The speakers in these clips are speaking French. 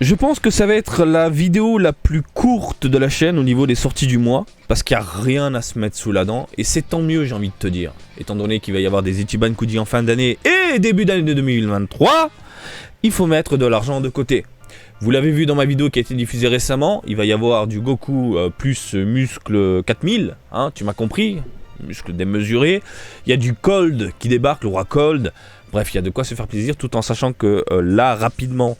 Je pense que ça va être la vidéo la plus courte de la chaîne au niveau des sorties du mois, parce qu'il n'y a rien à se mettre sous la dent, et c'est tant mieux, j'ai envie de te dire. Étant donné qu'il va y avoir des Ichiban Kuji en fin d'année et début d'année de 2023, il faut mettre de l'argent de côté. Vous l'avez vu dans ma vidéo qui a été diffusée récemment, il va y avoir du Goku plus muscle 4000, hein, tu m'as compris, muscle démesuré. Il y a du Cold qui débarque, le roi Cold. Bref, il y a de quoi se faire plaisir, tout en sachant que là, rapidement,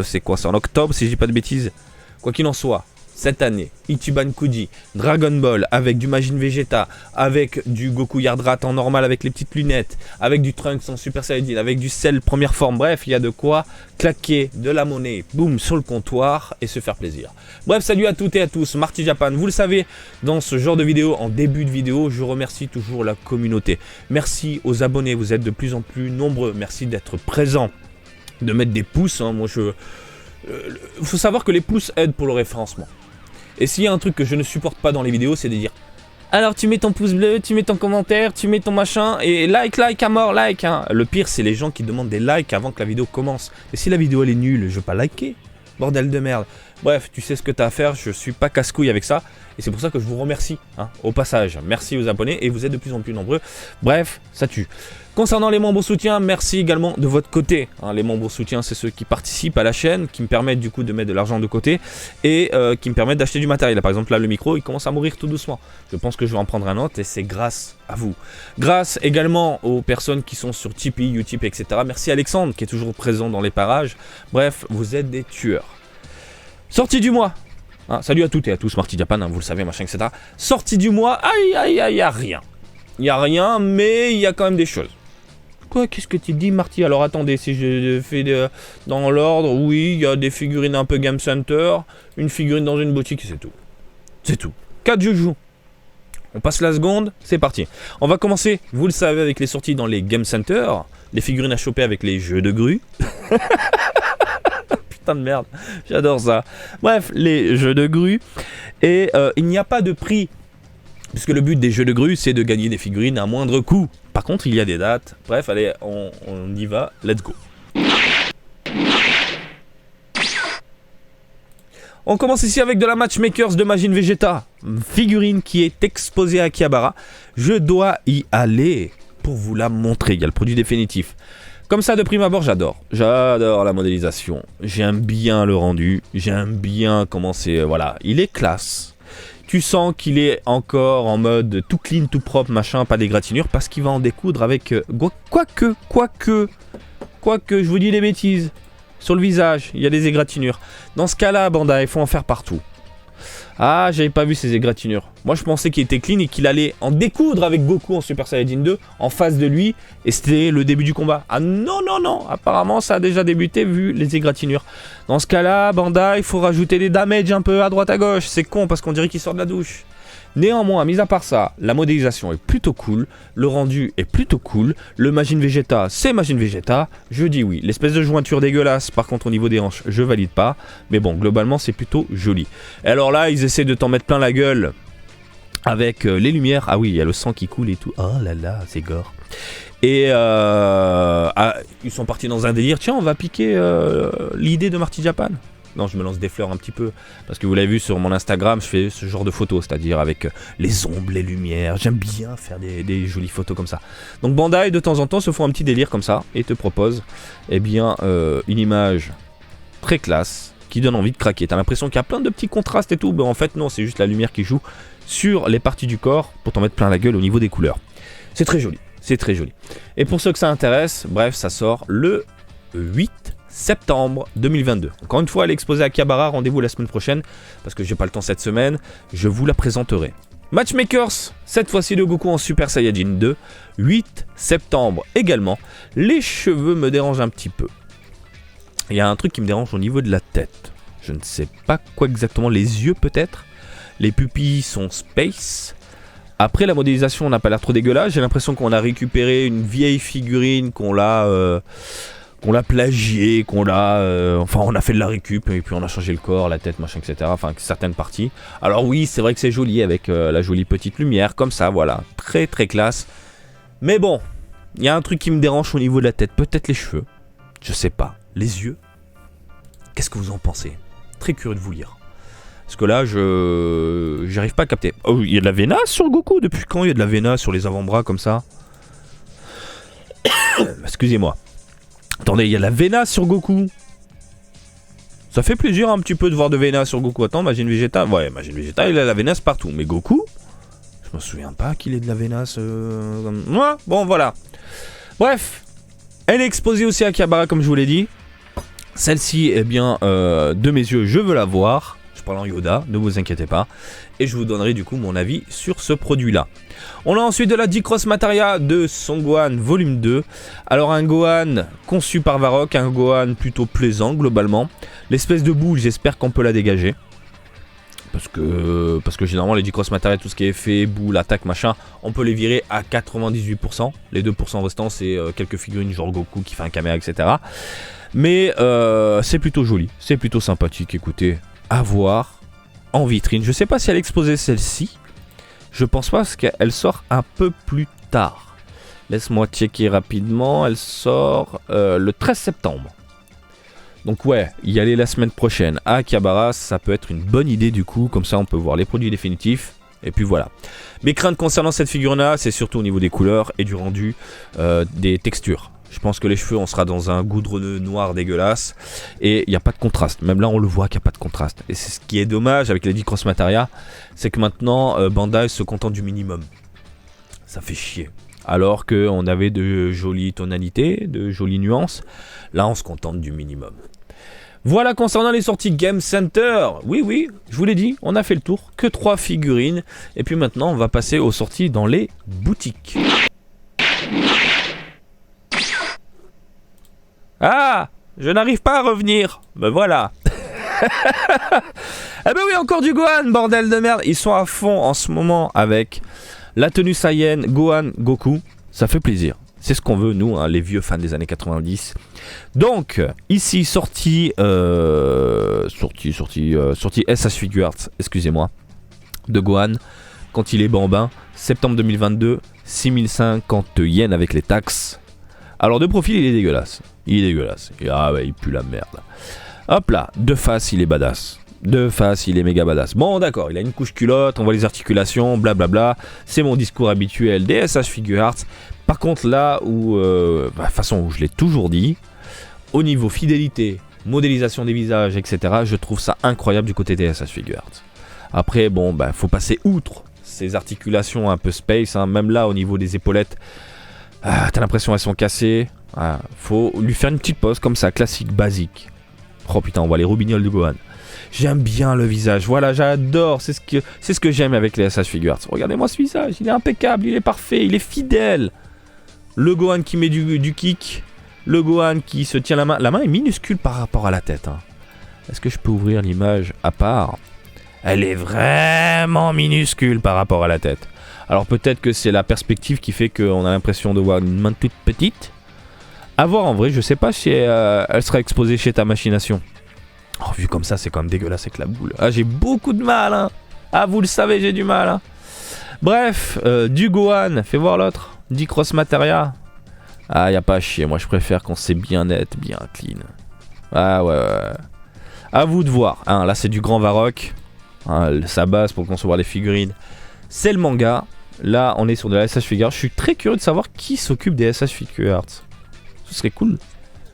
c'est quoi? C'est en octobre, si je dis pas de bêtises. Quoi qu'il en soit, cette année, Ichiban Kuji, Dragon Ball, avec du Majin Vegeta, avec du Goku Yardrat en normal avec les petites lunettes, avec du Trunks en Super Saiyajin, avec du Cell première forme. Bref, il y a de quoi claquer de la monnaie, boum, sur le comptoir et se faire plaisir. Bref, salut à toutes et à tous, Marty Japan. Vous le savez, dans ce genre de vidéo, en début de vidéo, je remercie toujours la communauté. Merci aux abonnés, vous êtes de plus en plus nombreux. Merci d'être présents, de mettre des pouces. Hein. Moi, faut savoir que les pouces aident pour le référencement. Et s'il y a un truc que je ne supporte pas dans les vidéos, c'est de dire alors tu mets ton pouce bleu, tu mets ton commentaire, tu mets ton machin, et like à mort, like hein. Le pire, c'est les gens qui demandent des likes avant que la vidéo commence. Et si la vidéo elle est nulle, je veux pas liker. Bordel de merde. Bref, tu sais ce que t'as à faire, je suis pas casse-couille avec ça. Et c'est pour ça que je vous remercie, hein, au passage. Merci aux abonnés, et vous êtes de plus en plus nombreux. Bref, ça tue. Concernant les membres soutiens, merci également de votre côté. Hein, les membres soutiens, c'est ceux qui participent à la chaîne, qui me permettent du coup de mettre de l'argent de côté, et qui me permettent d'acheter du matériel. Par exemple, là, le micro, il commence à mourir tout doucement. Je pense que je vais en prendre un autre, et c'est grâce à vous. Grâce également aux personnes qui sont sur Tipeee, Utip, etc. Merci Alexandre, qui est toujours présent dans les parages. Bref, vous êtes des tueurs. Sortie du mois. Hein, salut à toutes et à tous, Marty Japan, hein, vous le savez, machin, etc. Sortie du mois, aïe, y a rien. Il y a rien, mais il y a quand même des choses. Quoi, qu'est-ce que tu dis, Marty? Alors attendez, si je fais dans l'ordre, oui, il y a des figurines un peu Game Center, une figurine dans une boutique, c'est tout. C'est tout. 4 Joujou. On passe la seconde, c'est parti. On va commencer, vous le savez, avec les sorties dans les Game Center, les figurines à choper avec les jeux de grue. Putain de merde, j'adore ça. Bref, les jeux de grue. Et il n'y a pas de prix, puisque le but des jeux de grue, c'est de gagner des figurines à moindre coût. Par contre, il y a des dates. Bref, allez, on y va, let's go. On commence ici avec de la Matchmakers de Majin Vegeta. Figurine qui est exposée à Akihabara. Je dois y aller pour vous la montrer. Il y a le produit définitif. Comme ça, de prime abord, j'adore. J'adore la modélisation. J'aime bien le rendu. J'aime bien comment c'est... voilà, il est classe. Tu sens qu'il est encore en mode tout clean, tout propre, machin, pas d'égratignure, parce qu'il va en découdre avec... Quoique, je vous dis des bêtises. Sur le visage, il y a des égratignures. Dans ce cas-là, Bandai, il faut en faire partout. Ah, j'avais pas vu ces égratignures. Moi, je pensais qu'il était clean et qu'il allait en découdre avec Goku en Super Saiyajin 2 en face de lui. Et c'était le début du combat. Ah non. Apparemment, ça a déjà débuté vu les égratignures. Dans ce cas-là, Bandai, il faut rajouter des damages un peu à droite à gauche. C'est con parce qu'on dirait qu'il sort de la douche. Néanmoins, mis à part ça, la modélisation est plutôt cool, le rendu est plutôt cool, le Majin Vegeta, c'est Majin Vegeta, je dis oui. L'espèce de jointure dégueulasse, par contre au niveau des hanches, je valide pas, mais bon, globalement c'est plutôt joli. Et alors là, ils essaient de t'en mettre plein la gueule avec les lumières, ah oui, il y a le sang qui coule et tout, oh là là, c'est gore. Et ils sont partis dans un délire, tiens, on va piquer l'idée de Marty Japan. Non, je me lance des fleurs un petit peu, parce que vous l'avez vu sur mon Instagram, je fais ce genre de photos, c'est-à-dire avec les ombres, les lumières, j'aime bien faire des jolies photos comme ça. Donc Bandai, de temps en temps, se font un petit délire comme ça, et te propose, eh bien, une image très classe, qui donne envie de craquer. T'as l'impression qu'il y a plein de petits contrastes et tout, mais en fait non, c'est juste la lumière qui joue sur les parties du corps, pour t'en mettre plein la gueule au niveau des couleurs. C'est très joli, c'est très joli. Et pour ceux que ça intéresse, bref, ça sort le 8 septembre 2022. Encore une fois, elle est exposée à Akihabara, rendez-vous la semaine prochaine, parce que j'ai pas le temps cette semaine, je vous la présenterai. Matchmakers, cette fois-ci de Goku en Super Saiyajin 2, 8 septembre également. Les cheveux me dérangent un petit peu. Il y a un truc qui me dérange au niveau de la tête. Je ne sais pas quoi exactement, les yeux peut-être. Les pupilles sont space. Après la modélisation, on n'a pas l'air trop dégueulasse. J'ai l'impression qu'on a récupéré une vieille figurine, qu'on l'a plagié, enfin on a fait de la récup et puis on a changé le corps, la tête, machin, etc. Enfin certaines parties. Alors oui, c'est vrai que c'est joli avec la jolie petite lumière comme ça, voilà, très très classe. Mais bon, il y a un truc qui me dérange au niveau de la tête, peut-être les cheveux, je sais pas, les yeux. Qu'est-ce que vous en pensez? Très curieux de vous lire. Parce que là, j'arrive pas à capter. Oh, il y a de la Véna sur Goku? Depuis quand il y a de la Véna sur les avant-bras comme ça? Excusez-moi. Attendez, il y a de la Véna sur Goku. Ça fait plaisir un petit peu de voir de Véna sur Goku. Attends, Majin Vegeta. Ouais, Majin Vegeta, il a la Vénace partout. Mais Goku, je me souviens pas qu'il ait de la Vénace. Ouais, bon, voilà. Bref, elle est exposée aussi à Akihabara, comme je vous l'ai dit. Celle-ci, eh bien, de mes yeux, je veux la voir. Je parle en Yoda, ne vous inquiétez pas. Et je vous donnerai du coup mon avis sur ce produit-là. On a ensuite de la D-Cross Materia de Son Gohan volume 2. Alors un Gohan conçu par Varrock, un Gohan plutôt plaisant globalement. L'espèce de boule, j'espère qu'on peut la dégager. Parce que généralement les D-Cross Materia, tout ce qui est effet, boule, attaque, machin, on peut les virer à 98%. Les 2% restants, c'est quelques figurines genre Goku qui fait un caméra, etc. Mais c'est plutôt joli, c'est plutôt sympathique, écoutez, à voir en vitrine. Je sais pas si elle exposait celle-ci. Je pense pas parce qu'elle sort un peu plus tard. Laisse-moi checker rapidement. Elle sort le 13 septembre. Donc ouais, y aller la semaine prochaine à Akihabara, ça peut être une bonne idée du coup. Comme ça on peut voir les produits définitifs. Et puis voilà. Mes craintes concernant cette figurine-là, c'est surtout au niveau des couleurs et du rendu des textures. Je pense que les cheveux, on sera dans un goudronneux noir dégueulasse. Et il n'y a pas de contraste. Même là, on le voit qu'il n'y a pas de contraste. Et c'est ce qui est dommage avec les D-Cross Materia. C'est que maintenant, Bandai se contente du minimum. Ça fait chier. Alors qu'on avait de jolies tonalités, de jolies nuances. Là, on se contente du minimum. Voilà concernant les sorties Game Center. Oui, je vous l'ai dit, on a fait le tour. Que 3 figurines. Et puis maintenant, on va passer aux sorties dans les boutiques. Ah, je n'arrive pas à revenir. Ben voilà. Eh ben oui, encore du Gohan, bordel de merde. Ils sont à fond en ce moment avec la tenue Saiyan, Gohan, Goku. Ça fait plaisir. C'est ce qu'on veut, nous, hein, les vieux fans des années 90. Donc, ici, sortie SH Figuarts, excusez-moi, de Gohan, quand il est bambin, septembre 2022, 6050 yens avec les taxes. Alors, de profil, il est dégueulasse. Ah ouais, il pue la merde. Hop là, de face, il est badass. De face, il est méga badass. Bon, d'accord, il a une couche culotte, on voit les articulations, blablabla. C'est mon discours habituel des SH Figuarts. Par contre, là où, façon où je l'ai toujours dit, au niveau fidélité, modélisation des visages, etc., je trouve ça incroyable du côté des SH Figuarts. Après, bon, faut passer outre ces articulations un peu space, hein. Même là, au niveau des épaulettes, t'as l'impression qu'elles sont cassées. Faut lui faire une petite pose comme ça, classique, basique. Oh putain, on voit les roubignoles de Gohan. J'aime bien le visage, voilà, j'adore, c'est ce que j'aime avec les SH Figuarts. Regardez-moi ce visage, il est impeccable, il est parfait, il est fidèle. Le Gohan qui met du kick, le Gohan qui se tient la main est minuscule par rapport à la tête. Hein. Est-ce que je peux ouvrir l'image à part? Elle est vraiment minuscule par rapport à la tête. Alors peut-être que c'est la perspective qui fait qu'on a l'impression de voir une main toute petite. A voir en vrai, je sais pas si elle sera exposée chez ta machination. Oh, vu comme ça, c'est quand même dégueulasse avec la boule. Ah, j'ai beaucoup de mal, hein. Ah, vous le savez, j'ai du mal, hein. Bref, du Gohan, fais voir l'autre. D-Cross Materia. Ah, y a pas à chier, moi je préfère quand c'est bien net, bien clean. Ah ouais. À vous de voir, hein. Là c'est du grand Varrock. Hein, sa base pour concevoir les figurines, c'est le manga. Là, on est sur de la SH Figuarts. Je suis très curieux de savoir qui s'occupe des SH Figuarts. Ce serait cool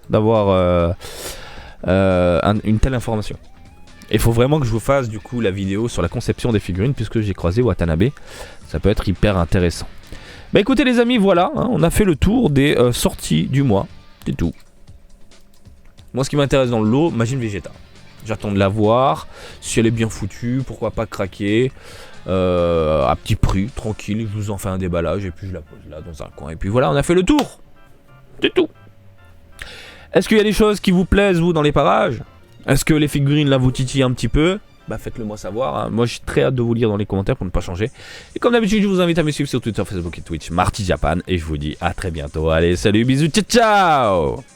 d'avoir une telle information. Il faut vraiment que je vous fasse du coup la vidéo sur la conception des figurines puisque j'ai croisé Watanabe. Ça peut être hyper intéressant. Bah écoutez les amis, voilà, hein, on a fait le tour des sorties du mois. C'est tout. Moi ce qui m'intéresse dans le lot, Majin Vegeta. J'attends de la voir. Si elle est bien foutue, pourquoi pas craquer. À petit prix, tranquille, je vous en fais un déballage et puis je la pose là dans un coin. Et puis voilà, on a fait le tour. C'est tout. Est-ce qu'il y a des choses qui vous plaisent, vous, dans les parages? Est-ce que les figurines, là, vous titillent un petit peu? Bah, faites-le moi savoir. Hein. Moi, j'ai très hâte de vous lire dans les commentaires pour ne pas changer. Et comme d'habitude, je vous invite à me suivre sur Twitter, Facebook et Twitch, Marty Japan. Et je vous dis à très bientôt. Allez, salut, bisous, ciao, ciao!